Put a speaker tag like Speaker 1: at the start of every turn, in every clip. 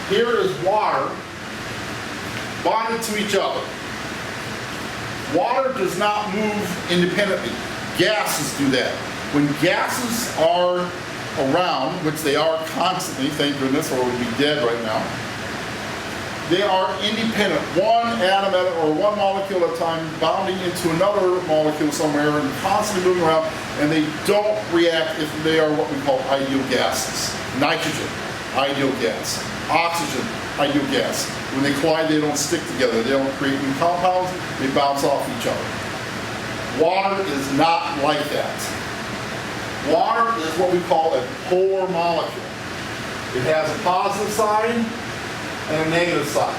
Speaker 1: here is water bonded to each other. Water does not move independently. Gases do that. When gases are around, which they are constantly, thank goodness, or we'd be dead right now, they are independent. One atom at or one molecule at a time bounding into another molecule somewhere and constantly moving around, and they don't react if they are what we call ideal gases. Nitrogen, ideal gas. Oxygen, ideal gas. When they collide, they don't stick together. They don't create new compounds. They bounce off each other. Water is not like that. Water is what we call a polar molecule. It has a positive side and a negative side.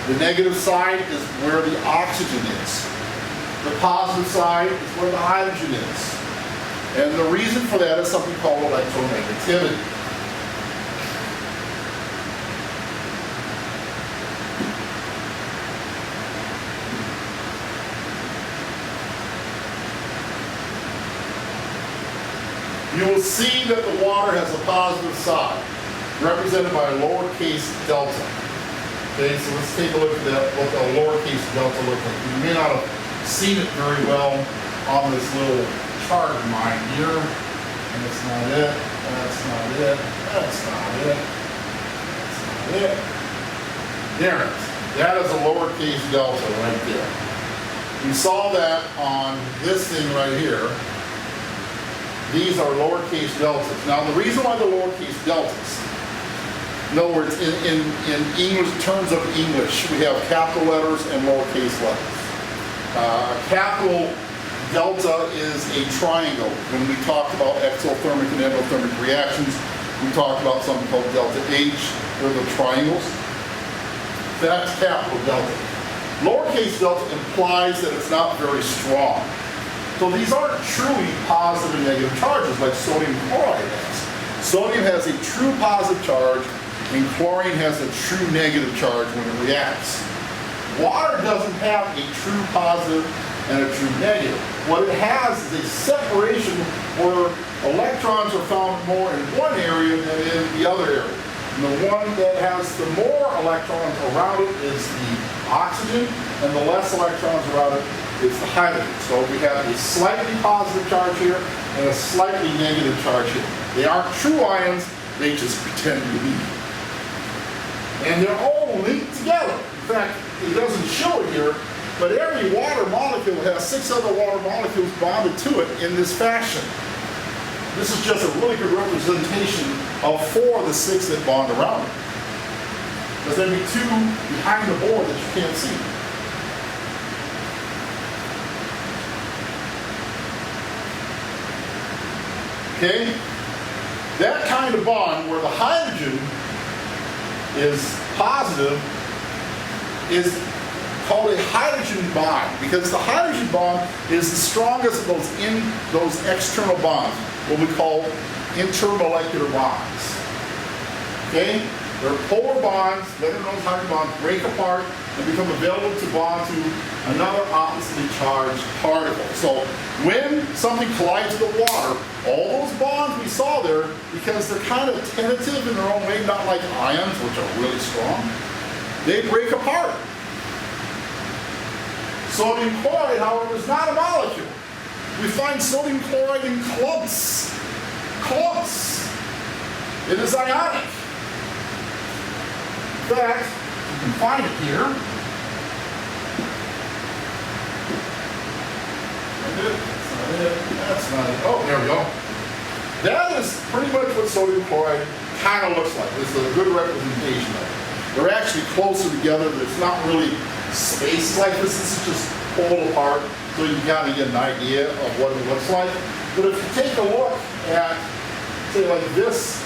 Speaker 1: The negative side is where the oxygen is. The positive side is where the hydrogen is. And the reason for that is something called electronegativity. You will see that the water has a positive side, represented by a lowercase delta. Okay, so let's take a look at that, what a lowercase delta looks like. You may not have seen it very well on this little chart of mine here. And that's not it, that's not it, that's not it, that's not it. There it is. That is a lowercase delta right there. We saw that on this thing right here. These are lowercase deltas. Now, the reason why they're lowercase deltas, in other words, in English, terms of English, we have capital letters and lowercase letters. Capital delta is a triangle. When we talked about exothermic and endothermic reactions, we talked about something called delta H, or the triangles. That's capital delta. Lowercase delta implies that it's not very strong. So these aren't truly positive and negative charges like sodium chloride has. Sodium has a true positive charge, and chlorine has a true negative charge when it reacts. Water doesn't have a true positive and a true negative. What it has is a separation where electrons are found more in one area than in the other area. And the one that has the more electrons around it is the oxygen, and the less electrons around it is the hydrogen. So we have a slightly positive charge here and a slightly negative charge here. They aren't true ions, they just pretend to be. And they're all linked together. In fact, it doesn't show it here, but every water molecule has 6 other water molecules bonded to it in this fashion. This is just a really good representation of 4 of the 6 that bond around it. There's going to be 2 behind the board that you can't see. Okay? That kind of bond where the hydrogen is positive is called a hydrogen bond, because the hydrogen bond is the strongest of those external bonds, what we call intermolecular bonds. Okay? They're polar bonds, better known as hydrogen bonds, break apart and become available to bond to another oppositely charged particle. So when something collides with the water, all those bonds we saw there, because they're kind of tentative in their own way, not like ions, which are really strong, they break apart. Sodium chloride, however, is not a molecule. We find sodium chloride in clumps. Clumps. It is ionic. In fact, you can find it here. That's not it. Oh, there we go. That is pretty much what sodium chloride kind of looks like. This is a good representation of it. They're actually closer together. There's not really spaces like this. This is just pulled apart, so you kind of get an idea of what it looks like. But if you take a look at, say, like this,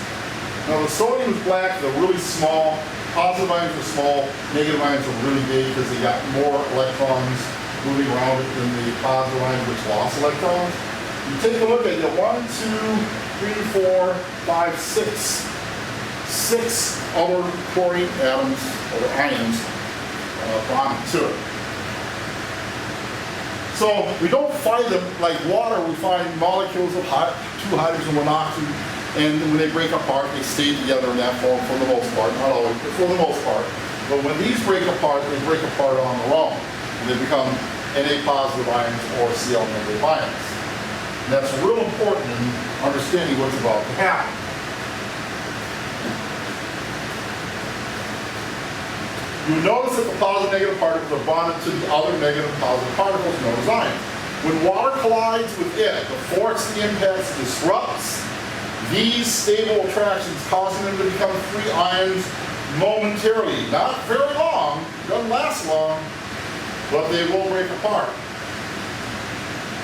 Speaker 1: now the sodium is black, they're really small. Positive ions are small, negative ions are really big because they got more electrons moving around it than the positive ions, which lost electrons. You take a look at it, 1, 2, 3, 4, 5, 6. 6 other chlorine atoms or ions bonded to it. So we don't find them like water. We find molecules of 2 hydrogen, 1 oxygen, And when they break apart, they stay together in that form for the most part, not always, but for the most part. But when these break apart, they break apart on their own. And they become Na positive ions or Cl negative ions. And that's real important in understanding what's about to happen. You notice that the positive negative particles are bonded to the other negative positive particles known as ions. When water collides with it, the force of the impacts disrupts these stable attractions, causing them to become free ions momentarily. Not very long, doesn't last long, but they will break apart.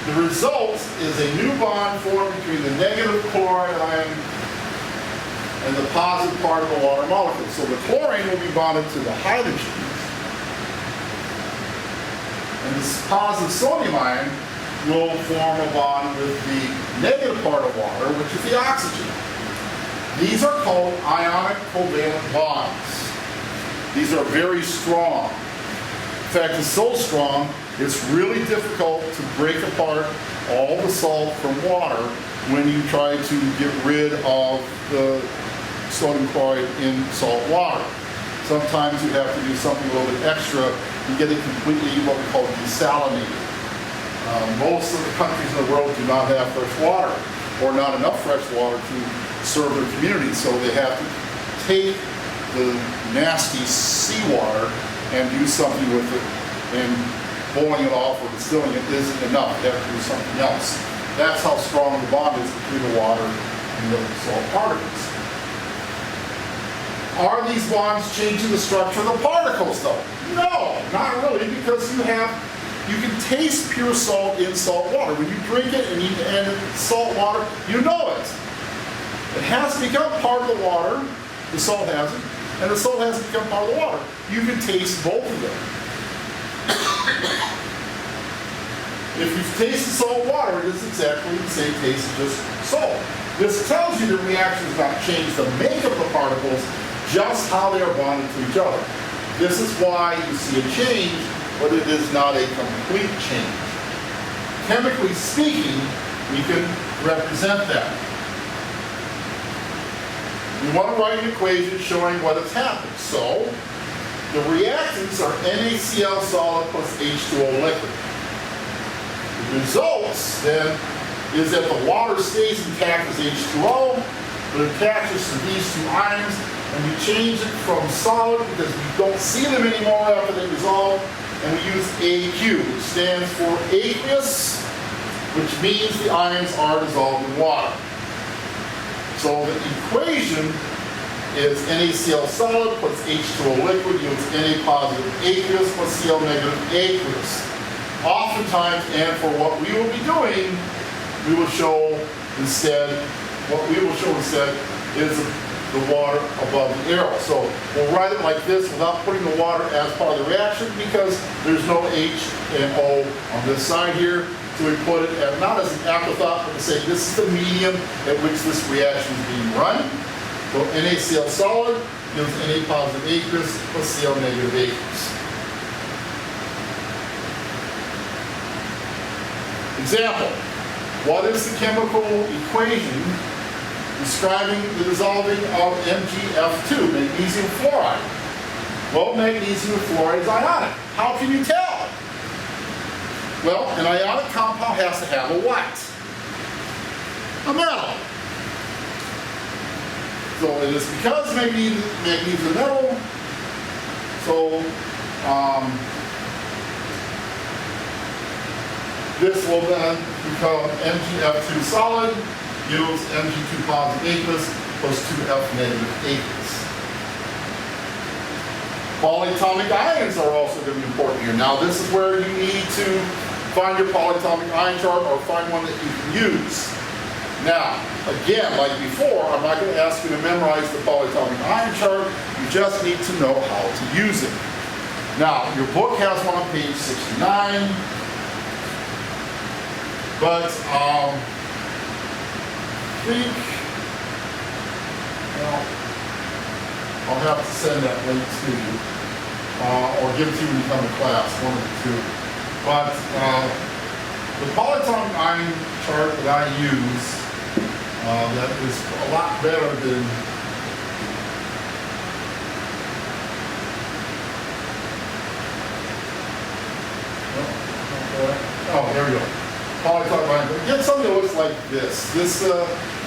Speaker 1: The result is a new bond formed between the negative chloride ion and the positive part of the water molecule. So the chlorine will be bonded to the hydrogen, and this positive sodium ion will form a bond with the negative part of water, which is the oxygen. These are called ionic covalent bonds. These are very strong. In fact, it's so strong, it's really difficult to break apart all the salt from water when you try to get rid of the sodium chloride in salt water. Sometimes you have to do something a little bit extra and get it completely what we call desalinated. Most of the countries in the world do not have fresh water, or not enough fresh water to serve their communities, so they have to take the nasty seawater and do something with it, and boiling it off or distilling it isn't enough. They have to do something else. That's how strong the bond is between the water and the salt particles. Are these bonds changing the structure of the particles, though? No, not really, because you can taste pure salt in salt water. When you drink it and it's salt water, you know it. It has to become part of the water. The salt hasn't. And the salt hasn't become part of the water. You can taste both of them. If you've tasted salt water, it is exactly the same taste as just salt. This tells you the reaction has not changed the makeup of the particles, just how they are bonded to each other. This is why you see a change, but it is not a complete change. Chemically speaking, we can represent that. We want to write an equation showing what has happened. So, the reactants are NaCl solid plus H2O liquid. The results, then, is that the water stays intact as H2O, but it attaches to these two ions, and we change it from solid because we don't see them anymore after they dissolve, and we use AQ, which stands for aqueous, which means the ions are dissolved in water. So the equation is NaCl solid plus H2O liquid yields Na positive aqueous plus Cl negative aqueous. Oftentimes, and for what we will be doing, we will show instead, is the water above the arrow. So we'll write it like this without putting the water as part of the reaction because there's no H and O on this side here. So we put it at, not as an afterthought, but to say this is the medium at which this reaction is being run. So NaCl solid gives Na positive aqueous plus Cl negative aqueous. Example, what is the chemical equation describing the dissolving of MgF2, magnesium fluoride? Well, magnesium fluoride is ionic. How can you tell? Well, an ionic compound has to have a what? A metal. So it is because magnesium is a metal, so this will then become MgF2 solid, yields Mg2 positive aqueous plus 2F negative aqueous. Polyatomic ions are also going to be important here. Now this is where you need to find your polyatomic ion chart or find one that you can use. Now, again, like before, I'm not going to ask you to memorize the polyatomic ion chart. You just need to know how to use it. Now, your book has one on page 69. But I think, well, I'll have to send that link to you, or give it to you when you come to class, one of the two. But the polyatomic ion chart that I use That is a lot better than oh, there we go. Polyatomic ions. Get something that looks like this. This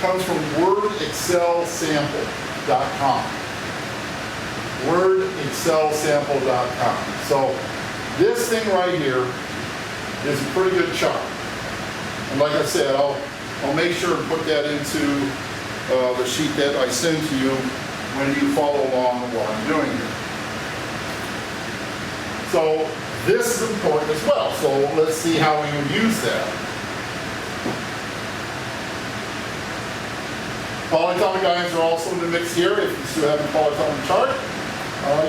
Speaker 1: comes from wordexcelsample.com. Wordexcelsample.com. So this thing right here is a pretty good chart. And like I said, I'll make sure and put that into the sheet that I send to you when you follow along with what I'm doing here. So this is important as well. So let's see how we would use that. Polyatomic ions are also in the mix here. If you still have a polyatomic chart,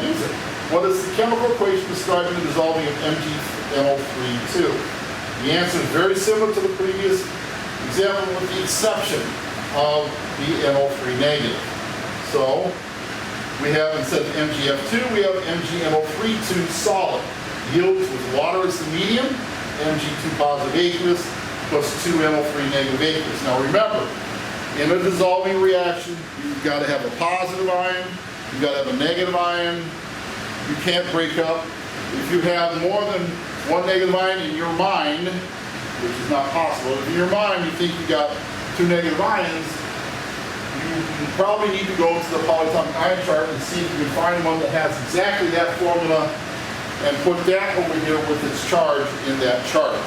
Speaker 1: use it. What is the chemical equation describing the dissolving of MgNO3 2? The answer is very similar to the previous example with the exception of the NO3 negative. So we have, instead of MgF2, we have MgNO3 solid. Yields with water as the medium, Mg2 positive aqueous plus 2 NO3 negative aqueous. Now remember, in a dissolving reaction, you've got to have a positive ion, you've got to have a negative ion. You can't break up. If you have more than one negative ion in your mind, which is not possible, if in your mind you think you got 2 negative ions, you probably need to go to the polyatomic ion chart and see if you can find one that has exactly that formula and put that over here with its charge in that chart.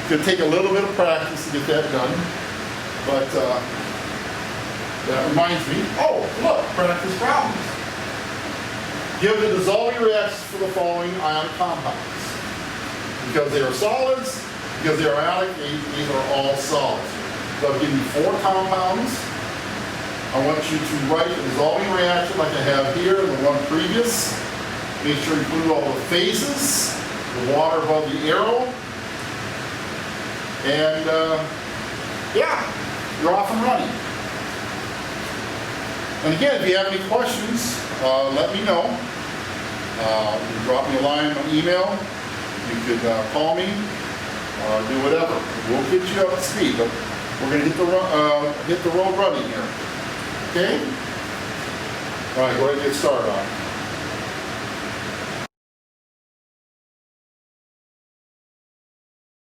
Speaker 1: It's going to take a little bit of practice to get that done, but that reminds me, oh, look, practice problems. Give the dissolving reactions for the following ionic compounds. Because they are solids, because they are ionic, these are all solids. So I'll give you 4 compounds. I want you to write the dissolving reaction like I have here and the one previous. Make sure you include all the phases, the water above the arrow. And yeah, you're off and running. And again, if you have any questions, let me know. You can drop me a line on email. You could call me, do whatever. We'll get you up to speed, but we're going to hit the road running here. Okay? All right, go ahead and get started on it.